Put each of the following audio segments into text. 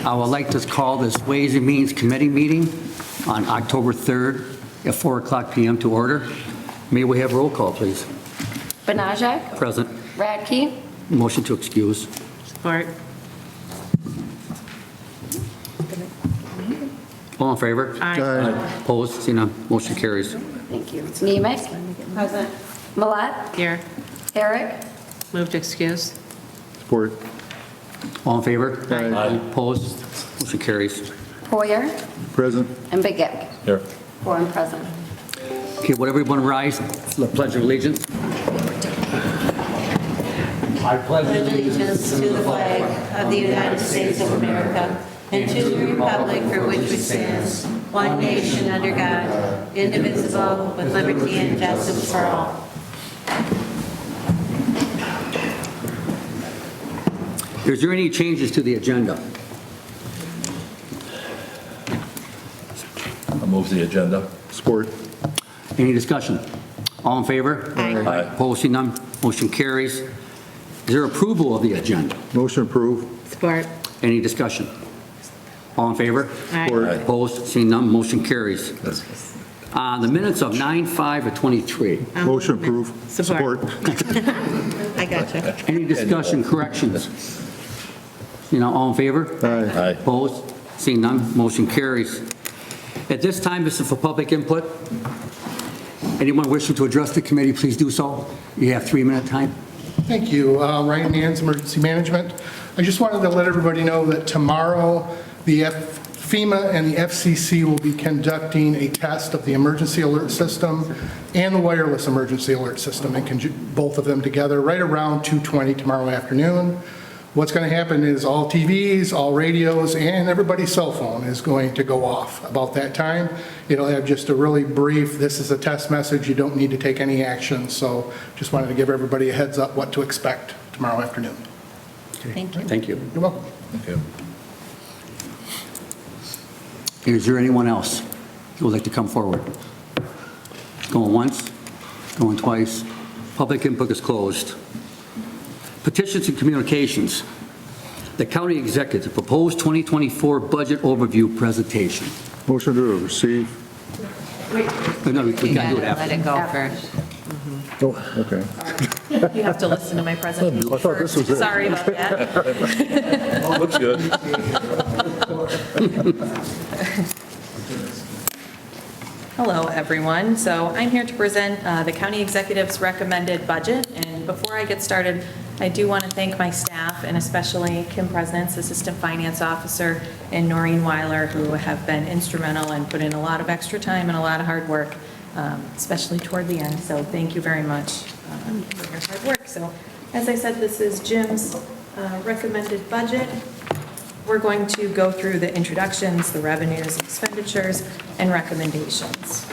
I would like to call this Ways and Means Committee meeting on October 3rd at 4:00 p.m. to order. May we have roll call, please? Benajak. Present. Radke. Motion to excuse. Support. All in favor? Aye. Opposed? Seeing none, motion carries. Thank you. Nemec. Present. Malat. Here. Herrick. Move to excuse. Support. All in favor? Aye. Opposed? Motion carries. Poyer. Present. And Begay. Here. 4 present. Okay, would everyone rise for the Pledge of Allegiance? I pledge Allegiance to the flag of the United States of America and to the republic for which it stands, one nation under God, indivisible, with liberty and justice for all. Is there any changes to the agenda? I'll move the agenda. Support. Any discussion? All in favor? Aye. Opposed? Seeing none, motion carries. Is there approval of the agenda? Motion approved. Support. Any discussion? All in favor? Aye. Support. Opposed? Seeing none, motion carries. The minutes of 9/5/23. Motion approved. Support. I gotcha. Any discussion, corrections? All in favor? Aye. Opposed? Seeing none, motion carries. At this time, this is for public input. Anyone wishing to address the committee, please do so. You have 3-minute time. Thank you. Ryan Nance, Emergency Management. I just wanted to let everybody know that tomorrow, the FEMA and the FCC will be conducting a test of the emergency alert system and the wireless emergency alert system, and both of them together right around 2:20 tomorrow afternoon. What's going to happen is all TVs, all radios, and everybody's cell phone is going to go off about that time. It'll have just a really brief, this is a test message, you don't need to take any action. So just wanted to give everybody a heads up what to expect tomorrow afternoon. Thank you. Thank you. You're welcome. Thank you. Is there anyone else who would like to come forward? Going once, going twice. Public input is closed. Petitions and Communications. The County Executive proposed 2024 budget overview presentation. Motion to receive. No, we can't do it Let after. it go first. Oh, okay. You have to listen to my presentation I thought this was it. Sorry about that. Looks good. Hello, everyone. So I'm here to present the county executive's recommended budget. And before I get started, I do want to thank my staff, and especially Kim Presidents, Assistant Finance Officer, and Noreen Weiler, who have been instrumental and put in a lot of extra time and a lot of hard work, especially toward the end. So thank you very much for your hard work. So as I said, this is Jim's recommended budget. We're going to go through the introductions, the revenues, expenditures, and recommendations.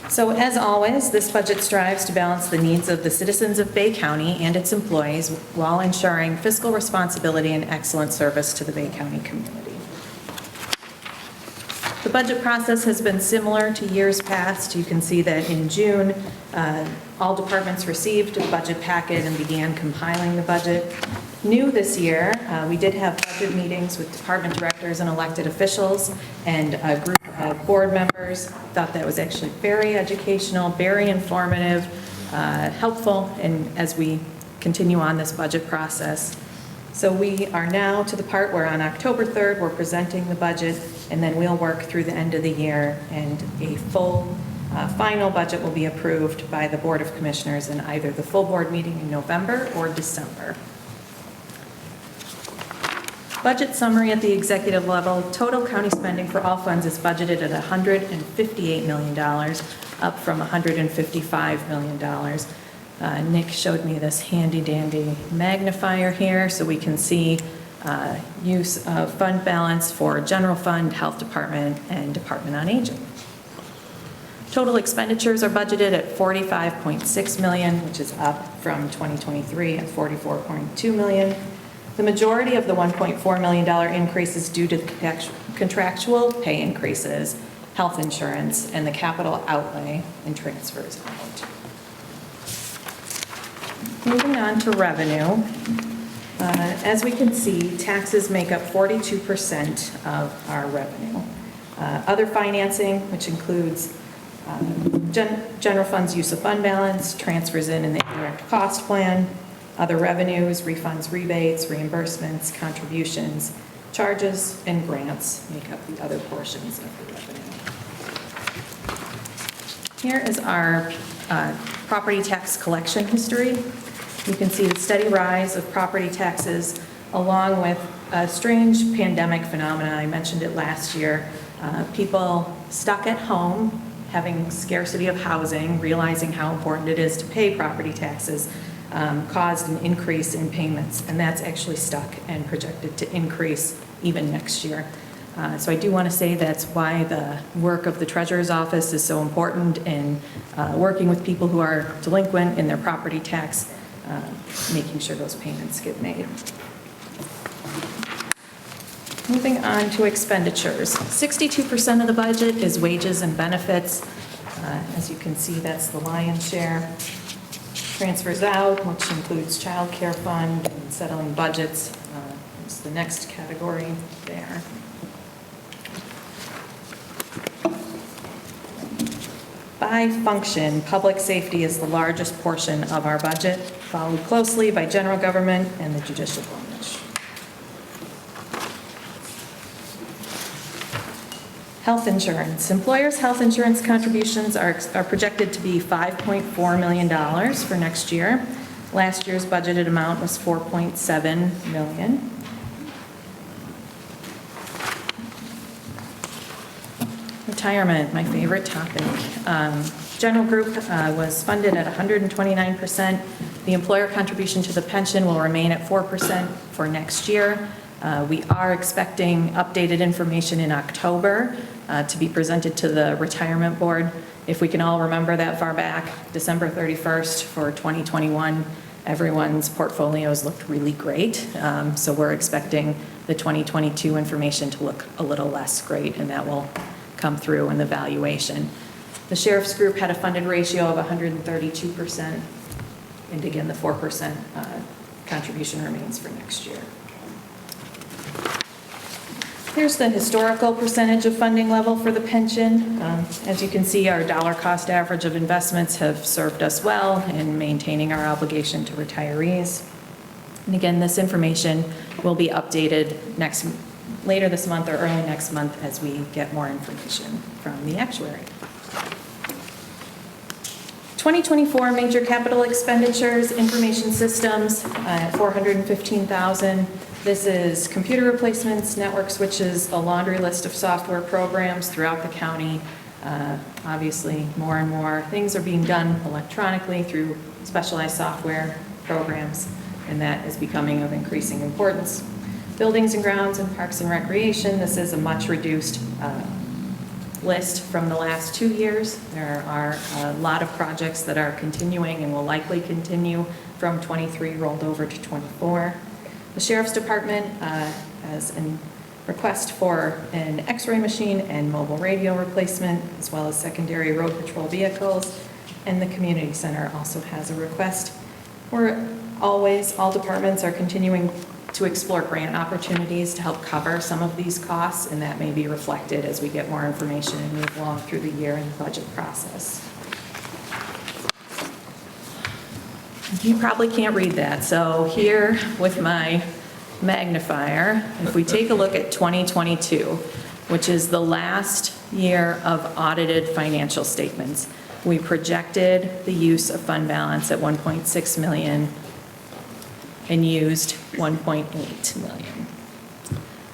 So as always, this budget strives to balance the needs of the citizens of Bay County and its employees while ensuring fiscal responsibility and excellent service to the Bay County community. The budget process has been similar to years past. You can see that in June, all departments received a budget packet and began compiling the budget. New this year, we did have budget meetings with department directors and elected officials and a group of board members. Thought that was actually very educational, very informative, helpful, and as we continue on this budget process. So we are now to the part where on October 3rd, we're presenting the budget, and then we'll work through the end of the year, and a full final budget will be approved by the Board of Commissioners in either the full board meeting in November or December. Budget summary at the executive level. Total county spending for all funds is budgeted at $158 million, up from $155 million. Nick showed me this handy-dandy magnifier here so we can see use of fund balance for general fund, health department, and department on aging. Total expenditures are budgeted at $45.6 million, which is up from 2023 at $44.2 million. The majority of the $1.4 million increase is due to contractual pay increases, health insurance, and the capital outlay and transfers out. Moving on to revenue. As we can see, taxes make up 42% of our revenue. Other financing, which includes general fund's use of fund balance, transfers in the indirect cost plan, other revenues, refunds, rebates, reimbursements, contributions, charges, and grants make up the other portions of the revenue. Here is our property tax collection history. You can see the steady rise of property taxes along with a strange pandemic phenomena. I mentioned it last year. People stuck at home, having scarcity of housing, realizing how important it is to pay property taxes, caused an increase in payments, and that's actually stuck and projected to increase even next year. So I do want to say that's why the work of the Treasurer's Office is so important in working with people who are delinquent in their property tax, making sure those payments get made. Moving on to expenditures. 62% of the budget is wages and benefits. As you can see, that's the lion's share. Transfers out, which includes child care fund and settling budgets, is the next category there. By function, public safety is the largest portion of our budget, followed closely by general government and the judicial branch. Health insurance. Employers' health insurance contributions are projected to be $5.4 million for next year. Last year's budgeted amount was $4.7 million. Retirement, my favorite topic. General group was funded at 129%. The employer contribution to the pension will remain at 4% for next year. We are expecting updated information in October to be presented to the retirement board. If we can all remember that far back, December 31st for 2021, everyone's portfolios looked really great. So we're expecting the 2022 information to look a little less great, and that will come through in the valuation. The sheriff's group had a funded ratio of 132%, and again, the 4% contribution remains for next year. Here's the historical percentage of funding level for the pension. As you can see, our dollar cost average of investments have served us well in maintaining our obligation to retirees. And again, this information will be updated later this month or early next month as we get more information from the actuary. 2024 major capital expenditures, information systems, $415,000. This is computer replacements, network switches, a laundry list of software programs throughout the county. Obviously, more and more things are being done electronically through specialized software programs, and that is becoming of increasing importance. Buildings and grounds and parks and recreation, this is a much reduced list from the last 2 years. There are a lot of projects that are continuing and will likely continue from 23 rolled over to 24. The Sheriff's Department has a request for an X-ray machine and mobile radio replacement, as well as secondary road patrol vehicles. And the Community Center also has a request. All departments are continuing to explore grant opportunities to help cover some of these costs, and that may be reflected as we get more information and move along through the year in the budget process. You probably can't read that, so here with my magnifier, if we take a look at 2022, which is the last year of audited financial statements, we projected the use of fund balance at 1.6 million and used 1.8 million.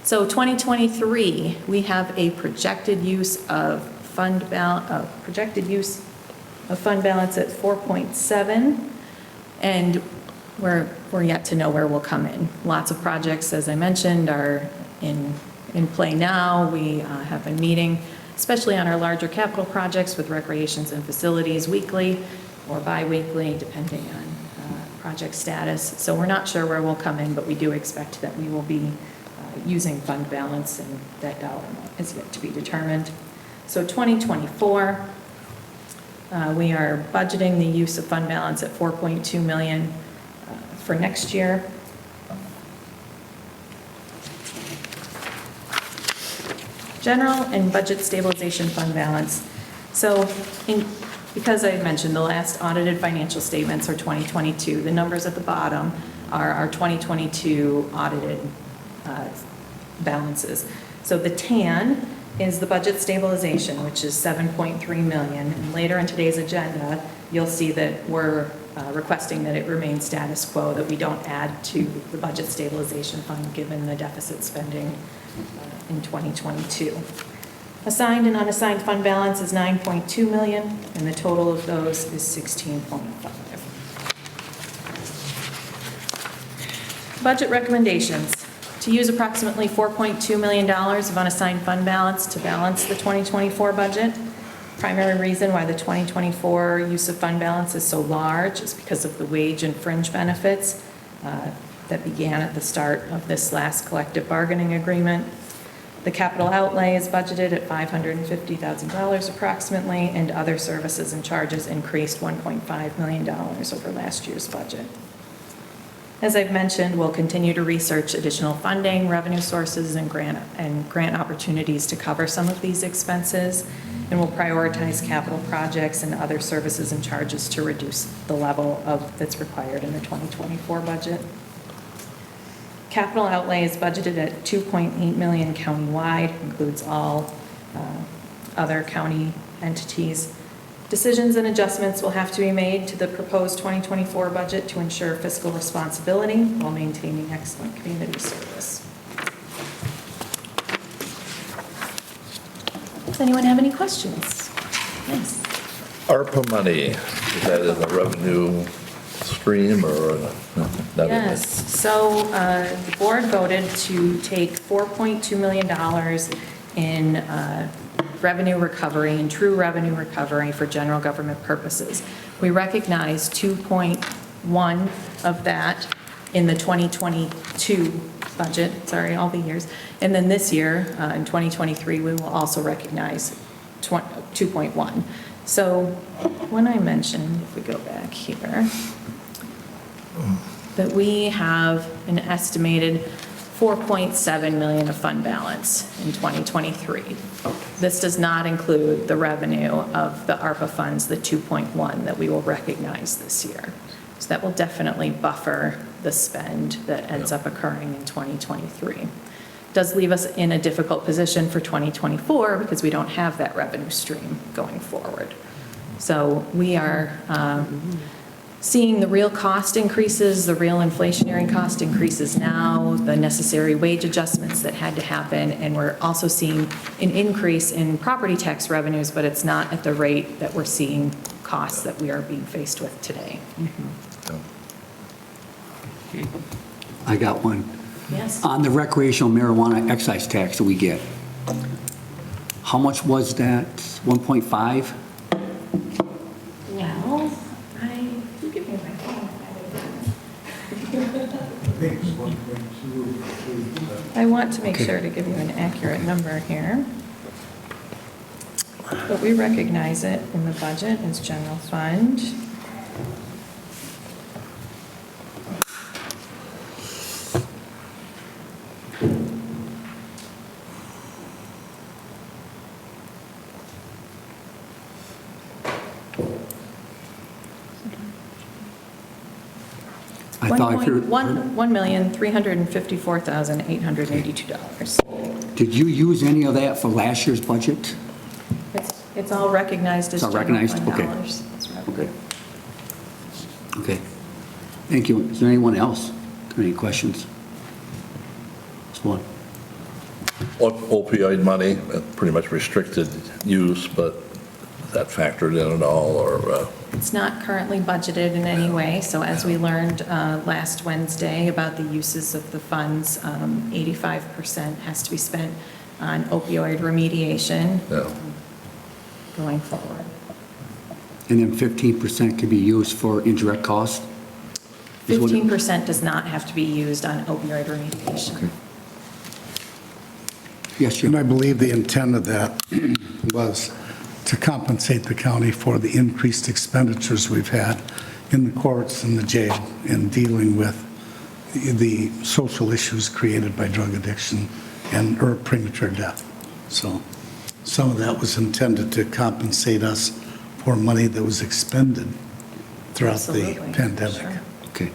So 2023, we have a projected use of fund balance at 4.7, and we're yet to know where we'll come in. Lots of projects, as I mentioned, are in play now. We have been meeting, especially on our larger capital projects, with recreations and facilities weekly or bi-weekly, depending on project status. So we're not sure where we'll come in, but we do expect that we will be using fund balance, and that dollar amount is yet to be determined. So 2024, we are budgeting the use of fund balance at 4.2 million for next year. general and budget stabilization fund balance. So because I mentioned the last audited financial statements are 2022, the numbers at the bottom are our 2022 audited balances. So the tan is the budget stabilization, which is 7.3 million. And later in today's agenda, you'll see that we're requesting that it remain status quo, that we don't add to the budget stabilization fund given the deficit spending in 2022. Assigned and unassigned fund balance is 9.2 million, and the total of those is 16.5. Budget recommendations. To use approximately $4.2 million of unassigned fund balance to balance the 2024 budget. Primary reason why the 2024 use of fund balance is so large is because of the wage and fringe benefits that began at the start of this last collective bargaining agreement. The capital outlay is budgeted at $550,000 approximately, and other services and charges increased $1.5 million over last year's budget. As I've mentioned, we'll continue to research additional funding, revenue sources, and grant opportunities to cover some of these expenses, and we'll prioritize capital projects and other services and charges to reduce the level that's required in the 2024 budget. Capital outlay is budgeted at $2.8 million countywide, includes all other county entities. Decisions and adjustments will have to be made to the proposed 2024 budget to ensure fiscal responsibility while maintaining excellent community service. Does anyone have any questions? Yes. ARPA money, is that in a revenue stream or not? Yes, so the board voted to take $4.2 million in revenue recovery and true revenue recovery for general government purposes. We recognize 2.1 of that in the 2022 budget, sorry, all the years. And then this year, in 2023, we will also recognize 2.1. So when I mentioned, if we go back here, that we have an estimated 4.7 million of fund balance in 2023. This does not include the revenue of the ARPA funds, the 2.1 that we will recognize this year. So that will definitely buffer the spend that ends up occurring in 2023. Does leave us in a difficult position for 2024 because we don't have that revenue stream going forward. So we are seeing the real cost increases, the real inflationary cost increases now, the necessary wage adjustments that had to happen, and we're also seeing an increase in property tax revenues, but it's not at the rate that we're seeing costs that we are being faced with today. I got one. Yes. On the recreational marijuana excise tax that we get, how much was that? 1.5? Well, you give me my phone. I want to make sure to give you an accurate number here. But we recognize it in the budget as general fund. I thought if you're, $1,354,882. did you use any of that for last year's budget? It's all recognized as It's all general recognized? fund Okay. dollars. It's revenue. Okay. Okay. Thank you. Is there anyone else? Any questions? This one. Opioid money, pretty much restricted use, but is that factored in at all, or? It's not currently budgeted in any way, so as we learned last Wednesday about the uses of the funds, 85% has to be spent on opioid remediation Yeah. going forward. And then 15% can be used for indirect costs? Is what it- 15% does not have to be used on opioid remediation. Yes, Jim. And I believe the intent of that was to compensate the county for the increased expenditures we've had in the courts and the jail in dealing with the social issues created by drug addiction and or premature death. So some of that was intended to compensate us for money that was expended throughout the Absolutely, pandemic. sure. Okay.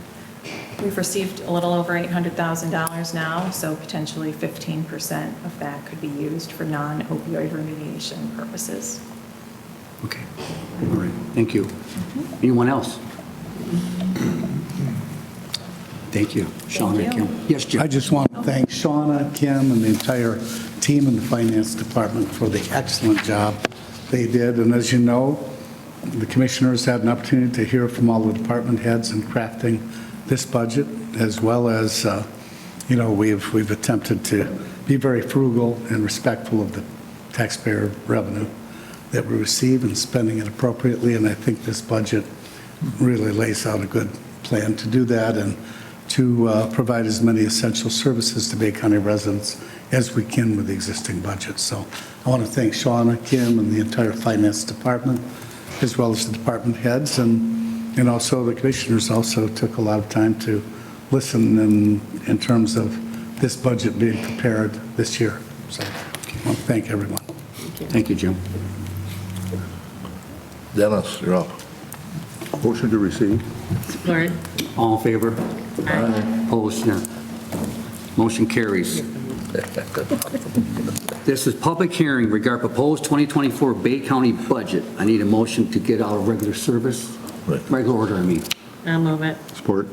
We've received a little over $800,000 now, so potentially 15% of that could be used for non-opioid remediation purposes. Okay. All right. Thank you. Anyone else? Thank you. Shauna and you. Kim. Yes, Jim? I just want to thank Shauna, Kim, and the entire team in the Finance Department for the excellent job they did. And as you know, the commissioners had an opportunity to hear from all the department heads in crafting this budget, as well as, we've attempted to be very frugal and respectful of the taxpayer revenue that we receive and spending it appropriately. And I think this budget really lays out a good plan to do that and to provide as many essential services to Bay County residents as we can with the existing budget. So I want to thank Shauna, Kim, and the entire Finance Department, as well as the department heads. And also the commissioners also took a lot of time to listen in terms of this budget being prepared this year. So I want to thank everyone. Thank you, Jim. Dennis, you're up. Motion to receive. Support. All in favor? Opposed? No. Motion carries. This is public hearing regarding proposed 2024 Bay County budget. I need a motion to get out of regular service, Right. regular order, I mean. I'll move it. Support.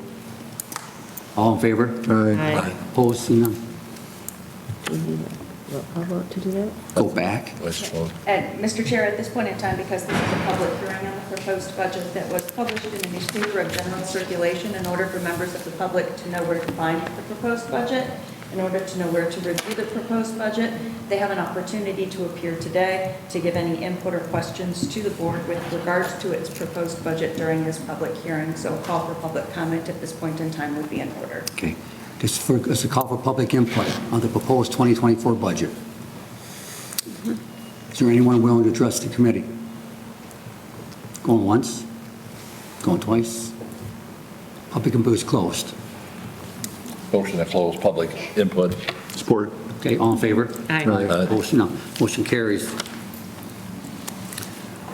All in favor? Aye. Opposed? See none. How about to do that? Go back. And Mr. Chair, at this point in time, because this is a public hearing on the proposed budget that was published in a newspaper of general circulation, in order for members of the public to know where to find the proposed budget, in order to know where to review the proposed budget, they have an opportunity to appear today to give any input or questions to the board with regards to its proposed budget during this public hearing. So a call for public comment at this point in time would be in order. Okay. This is a call for public input on the proposed 2024 budget. Is there anyone willing to address the committee? Going once? Going twice? Public input is closed. Motion to close public input. Support. Okay, all in favor? Aye. Opposed? No. Motion carries.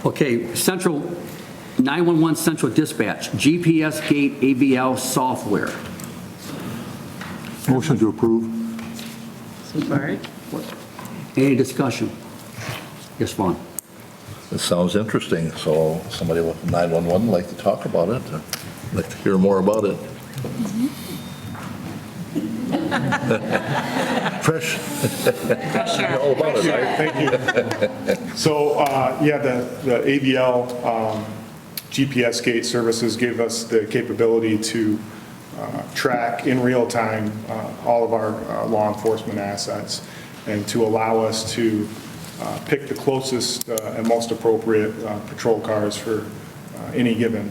Okay, Central 911 Central Dispatch, GPS Gate ABL software. Motion to approve. Support. Any discussion? Yes, Vaughn? This sounds interesting, so somebody with 911 would like to talk about it, I'd like to hear more about it. Fresh. All about it, right? Thank you. So, the ABL GPS gate services give us the capability to track in real time all of our law enforcement assets and to allow us to pick the closest and most appropriate patrol cars for any given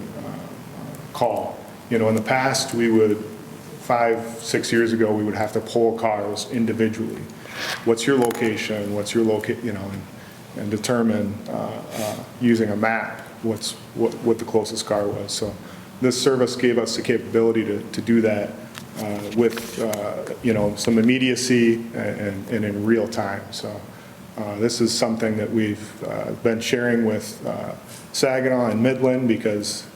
call. You know, in the past, we would 5-6 years ago, we would have to pull cars individually. What's your location? What's your and determine using a map what the closest car was. So this service gave us the capability to do that with some immediacy and in real time. So this is something that we've been sharing with Saginaw and Midland because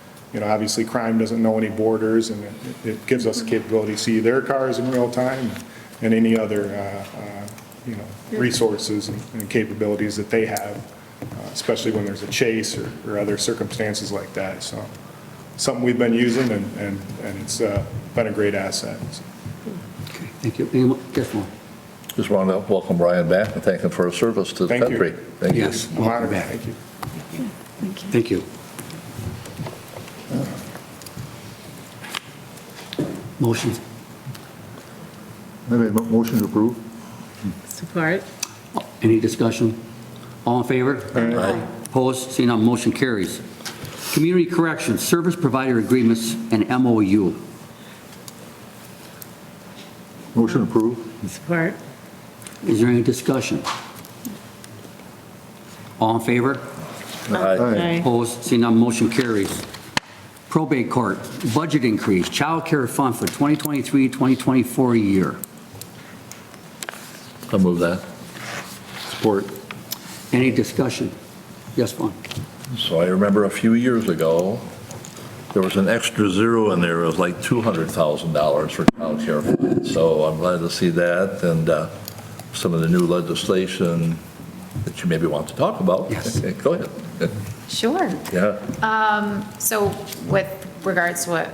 obviously crime doesn't know any borders, and it gives us the capability to see their cars in real time and any other, resources and capabilities that they have, especially when there's a chase or other circumstances like that. So something we've been using, and it's been a great asset. Okay, thank you. Anyone? Yes, Vaughn? Just want to welcome Brian back and thank him for his service to the Thank you. country. Thank you. Yes, I'm welcome honored. back. Thank you. Thank you. Motions? I made a motion to approve. Support. Any discussion? All in favor? Aye. Opposed? Seeing none, motion carries. Community Corrections, Service Provider Agreements, and MOU. Motion approved. Support. Is there any discussion? All in favor? Aye. Opposed? Seeing none, motion carries. Probate Court, budget increase, child care fund for 2023-2024 year. I'll move that. Support. Any discussion? Yes, Vaughn? So I remember a few years ago, there was an extra zero in there. It was like $200,000 for child care funds. So I'm glad to see that, and some of the new legislation that you maybe want to talk about. Yes. Go ahead. Sure. Yeah. So with regards to what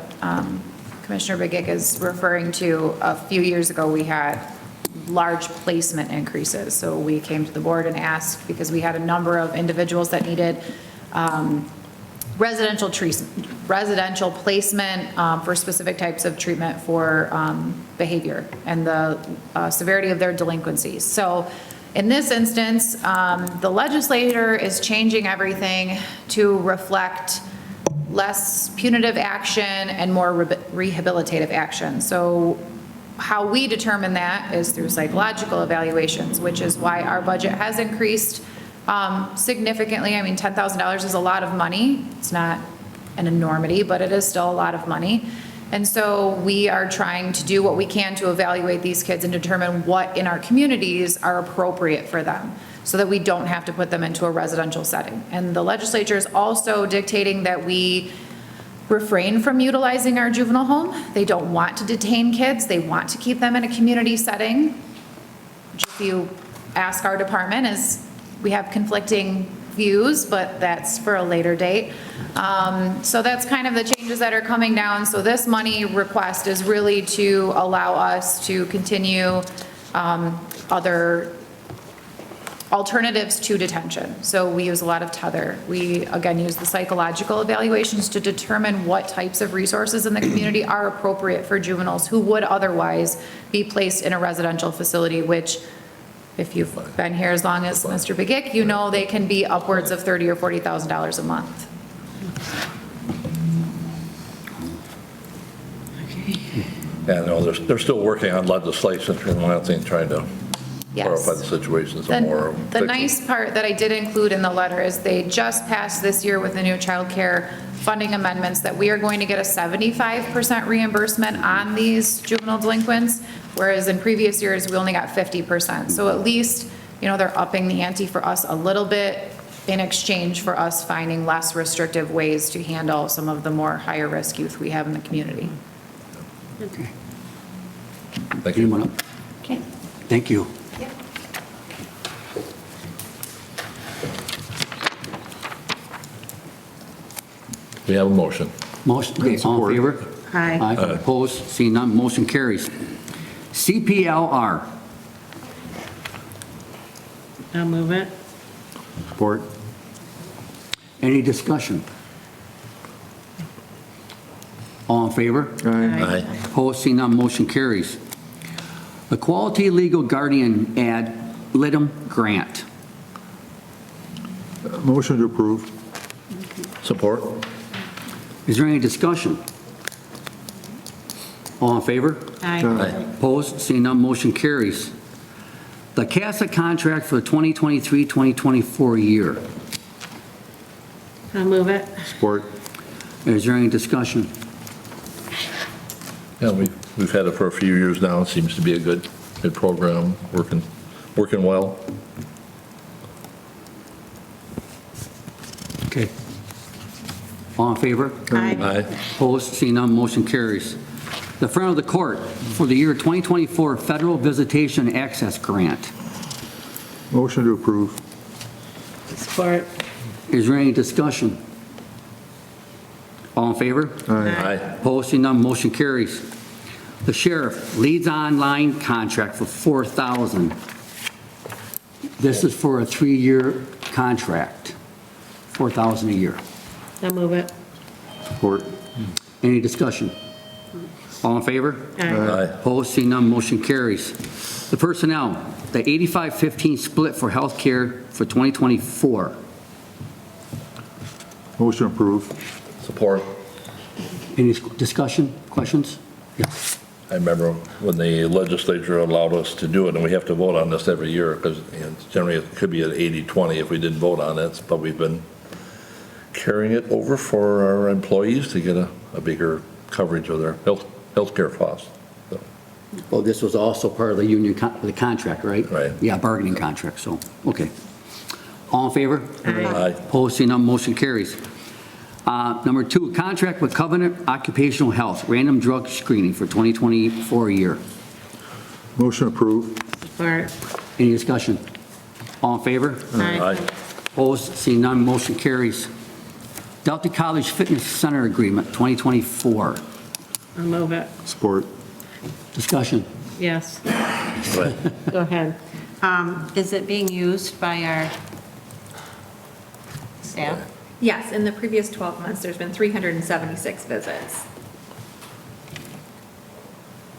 Commissioner Begic is referring to, a few years ago, we had large placement increases. So we came to the board and asked, because we had a number of individuals that needed residential placement for specific types of treatment for behavior and the severity of their delinquencies. So in this instance, the legislator is changing everything to reflect less punitive action and more rehabilitative action. So how we determine that is through psychological evaluations, which is why our budget has increased significantly. I mean, $10,000 is a lot of money. It's not an enormity, but it is still a lot of money. And so we are trying to do what we can to evaluate these kids and determine what in our communities are appropriate for them, so that we don't have to put them into a residential setting. And the legislature is also dictating that we refrain from utilizing our juvenile home. They don't want to detain kids. They want to keep them in a community setting, which if you ask our department is, we have conflicting views, but that's for a later date. So that's kind of the changes that are coming down. So this money request is really to allow us to continue other alternatives to detention. So we use a lot of tether. We, again, use the psychological evaluations to determine what types of resources in the community are appropriate for juveniles who would otherwise be placed in a residential facility, which, if you've been here as long as Mr. Begic, you know they can be upwards of $30,000 or $40,000 a month. Yeah, no, they're still working on legislation, I think, trying to clarify the situation some more. The nice part that I did include in the letter is they just passed this year with the new child care funding amendments that we are going to get a 75% reimbursement on these juvenile delinquents, whereas in previous years, we only got 50%. So at least, you know, they're upping the ante for us a little bit in exchange for us finding less restrictive ways to handle some of the more higher risk youth we have in the community. Okay. Thank you. Anyone else? Okay. Thank you. We have a motion. Motion, okay, all in favor? Aye. Aye, opposed, seeing none, motion carries. CPLR, I'll move it. Support. any discussion? All in favor? Aye. Opposed, seeing none, motion carries. The Quality Legal Guardian Ad Litem Grant, Motion to approve. Support. is there any discussion? All in favor? Aye. Opposed, seeing none, motion carries. The CASA contract for the 2023-2024 year, I'll move it. Support. is there any discussion? Yeah, we've had it for a few years now. It seems to be a good program, working well. Okay. All in favor? Aye. Opposed, seeing none, motion carries. The front of the court for the year 2024 Federal Visitation Access Grant, Motion to approve. Support. is there any discussion? All in favor? Aye. Opposed, seeing none, motion carries. The sheriff LeadsOnline contract for $4,000. This is for a 3-year contract, $4,000 a year. I'll move it. Support. Any discussion? All in favor? Aye. Opposed, seeing none, motion carries. The personnel, the 85-15 split for healthcare for 2024. Motion approved. Support. Any discussion, questions? Yes. I remember when the legislature allowed us to do it, and we have to vote on this every year, because generally it could be at 80-20 if we didn't vote on it, but we've been carrying it over for our employees to get a bigger coverage of their healthcare costs. So, Well, this was also part of the union, the contract, right? Right. Yeah, bargaining contract, so, okay. All in favor? Aye. Opposed, seeing none, motion carries. Number 2, contract with Covenant Occupational Health, random drug screening for 2024 year. Motion approved. Support. Any discussion? All in favor? Aye. Opposed, seeing none, motion carries. Delta College Fitness Center Agreement, 2024. I'll move it. Support. Discussion. Yes. Go ahead. Go ahead. Is it being used by our staff? Yes, in the previous 12 months, there's been 376 visits.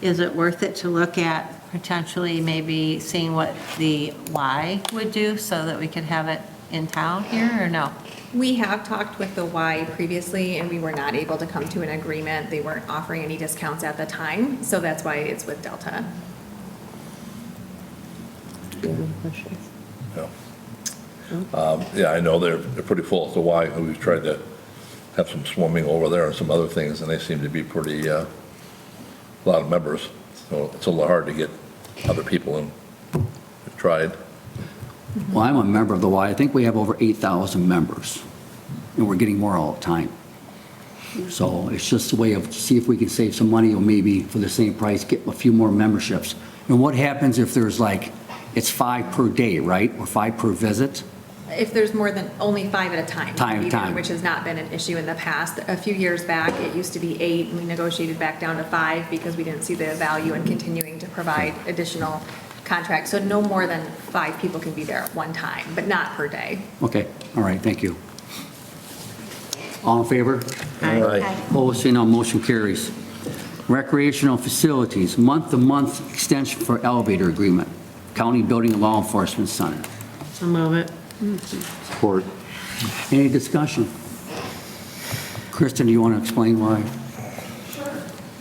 Is it worth it to look at potentially maybe seeing what the Y would do so that we could have it in town here, or no? We have talked with the Y previously, and we were not able to come to an agreement. They weren't offering any discounts at the time, so that's why it's with Delta. Yeah. Yeah, I know they're pretty full at the Y. We've tried to have some swimming over there and some other things, and they seem to be pretty, a lot of members. So it's a little hard to get other people in. We've tried. Well, I'm a member of the Y. I think we have over 8,000 members, and we're getting more all the time. So it's just a way of, see if we can save some money, or maybe for the same price, get a few more memberships. And what happens if there's like, it's 5 per day, right? Or 5 per visit? If there's more than, only 5 at a time. Time. Which has not been an issue in the past. A few years back, it used to be 8, and we negotiated back down to 5 because we didn't see the value in continuing to provide additional contracts. So no more than 5 people can be there at one time, but not per day. Okay, all right, thank you. All in favor? Aye. Opposed, seeing none, motion carries. Recreational facilities, month-to-month extension for elevator agreement, County Building and Law Enforcement Center. I'll move it. Support. Any discussion? Kristen, do you want to explain why?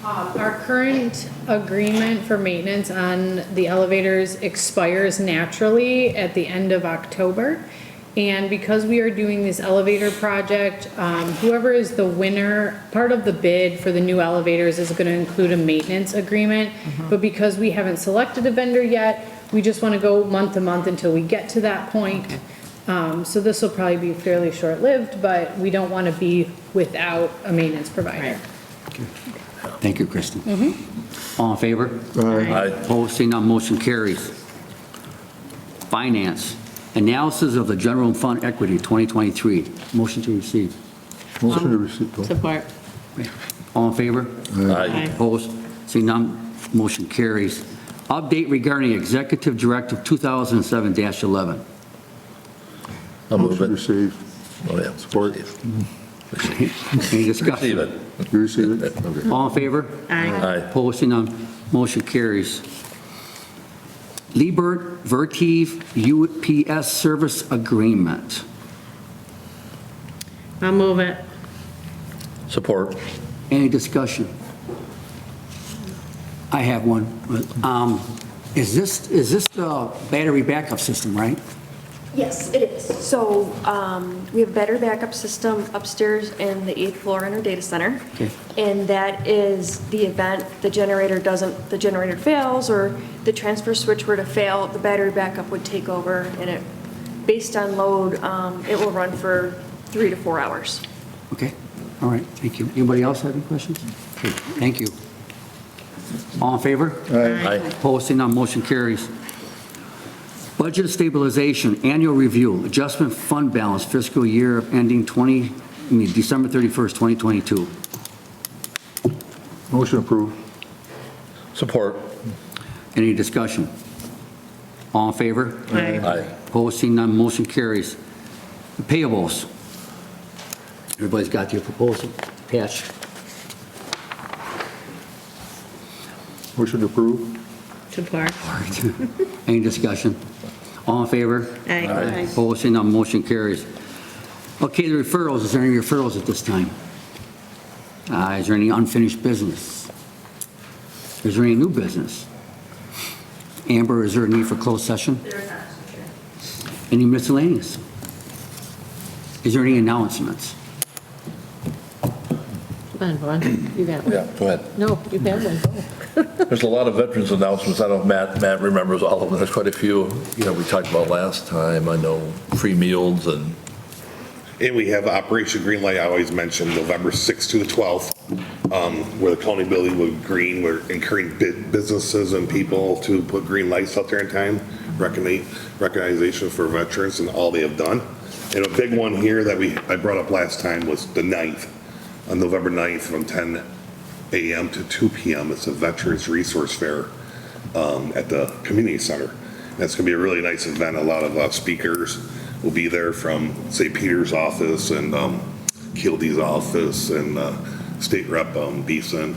Our current agreement for maintenance on the elevators expires naturally at the end of October. And because we are doing this elevator project, whoever is the winner, part of the bid for the new elevators is going to include a maintenance agreement. But because we haven't selected a vendor yet, we just want to go month to month until we get to that point. So this will probably be fairly short-lived, but we don't want to be without a maintenance provider. Thank you, Kristen. All in favor? Aye. Opposed, seeing none, motion carries. Finance, analysis of the general fund equity 2023. Motion to receive. Motion to receive. Support. All in favor? Aye. Opposed, seeing none, motion carries. Update regarding Executive Directive 2007-11. I'll move Motion it. received. Oh, yeah. Support. Any Receive discussion? it. You receive it? Okay. All in favor? Aye. Opposed, seeing none, motion carries. Liebert Vertiv UPS Service Agreement. I'll move it. Support. Any discussion? I have one. Is this the battery backup system, right? Yes, it is. So we have a battery backup system upstairs in the 8th floor in our data center. Okay. And that is the event the generator fails or the transfer switch were to fail, the battery backup would take over, and it, based on load, it will run for 3 to 4 hours. Okay, all right, thank you. Anybody else have any questions? Okay, thank you. All in favor? Aye. Opposed, seeing none, motion carries. Budget stabilization, annual review, adjustment fund balance, fiscal year ending December 31st, 2022. Motion approved. Support. Any discussion? All in favor? Aye. Opposed, seeing none, motion carries. The payables. Everybody's got your proposal attached. Motion to approve. Support. Any discussion? All in favor? Aye. Opposed, seeing none, motion carries. Okay, the referrals, is there any referrals at this time? Is there any unfinished business? Is there any new business? Amber, is there a need for closed session? There is not, Mr. Chair. Any miscellaneous? Is there any announcements? Come on, Vaughn. You got one. Yeah, go ahead. No, you have one. Go. There's a lot of veterans announcements. I don't know if Matt remembers all of them. There's quite a few, we talked about last time. I know free meals and we have Operation Greenlight, I always mention, November 6th to the 12th, where the county building will be green. We're encouraging businesses and people to put green lights out there in time, recognition for veterans and all they have done. And a big one here that I brought up last time was the 9th, on November 9th from 10 a.m. to 2 p.m. It's a Veterans Resource Fair at the community center. That's going to be a really nice event. A lot of speakers will be there from St. Peter's office and Kildee's office and State Rep Beeson.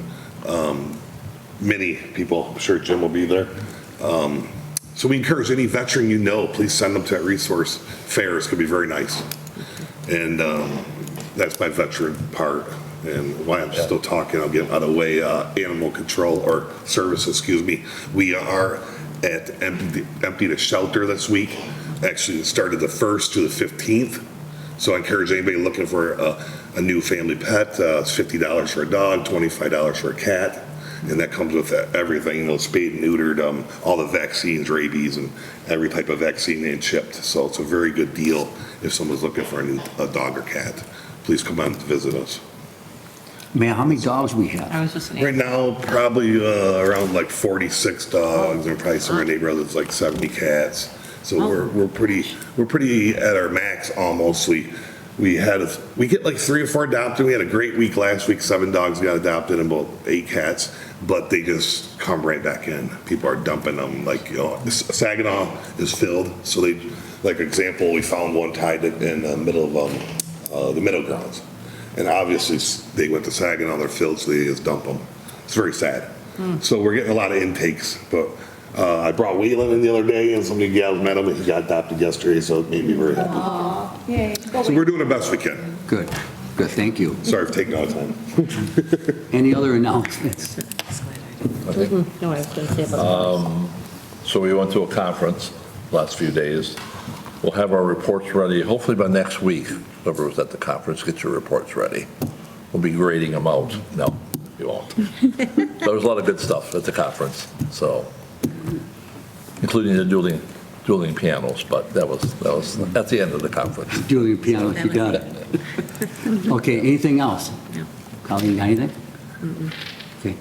Many people, I'm sure Jim will be there. So we encourage any veteran please send them to that resource fair. It's going to be very nice. And that's my veteran part. And while I'm still talking, I'll get out of the way. Animal control or services, we are at Empty the Shelter this week. Actually, it started the 1st to the 15th. So I encourage anybody looking for a new family pet. It's $50 for a dog, $25 for a cat. And that comes with everything, spayed and neutered, all the vaccines, rabies, and every type of vaccine and chipped. So it's a very good deal if someone's looking for a dog or cat. Please come on to visit us. Man, how many dogs we have? I was just Right now, probably around like 46 dogs, and probably somewhere in the neighborhood that's like 70 cats. So we're pretty at our max almost. We get like 3 or 4 adopted. We had a great week last week. 7 dogs got adopted and about 8 cats, but they just come right back in. People are dumping them. Saginaw is filled. So example, we found one tied in the middle of the middle grounds. And obviously they went to Saginaw, they're filled, so they just dump them. It's very sad. So we're getting a lot of intakes, but I brought Waylon in the other day and some of you guys met him and he got adopted yesterday, so it made me very happy. Aww, yay. So we're doing the best we can. Good, thank you. Sorry for taking all the time. Any other announcements? No, I was going to say about so we went to a conference last few days. We'll have our reports ready, hopefully by next week. Whoever was at the conference, get your reports ready. We'll be grading them out. No, you won't. There was a lot of good stuff at the conference, so, including the dueling pianos, but that was at the end of the conference. Dueling piano, you got it. Okay, anything else? No. Colleen, got anything? Okay.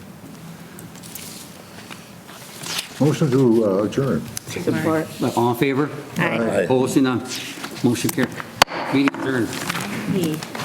Motion to adjourn. support. All in favor? Aye. Opposed, none. Motion carried. Meeting adjourned. Hey.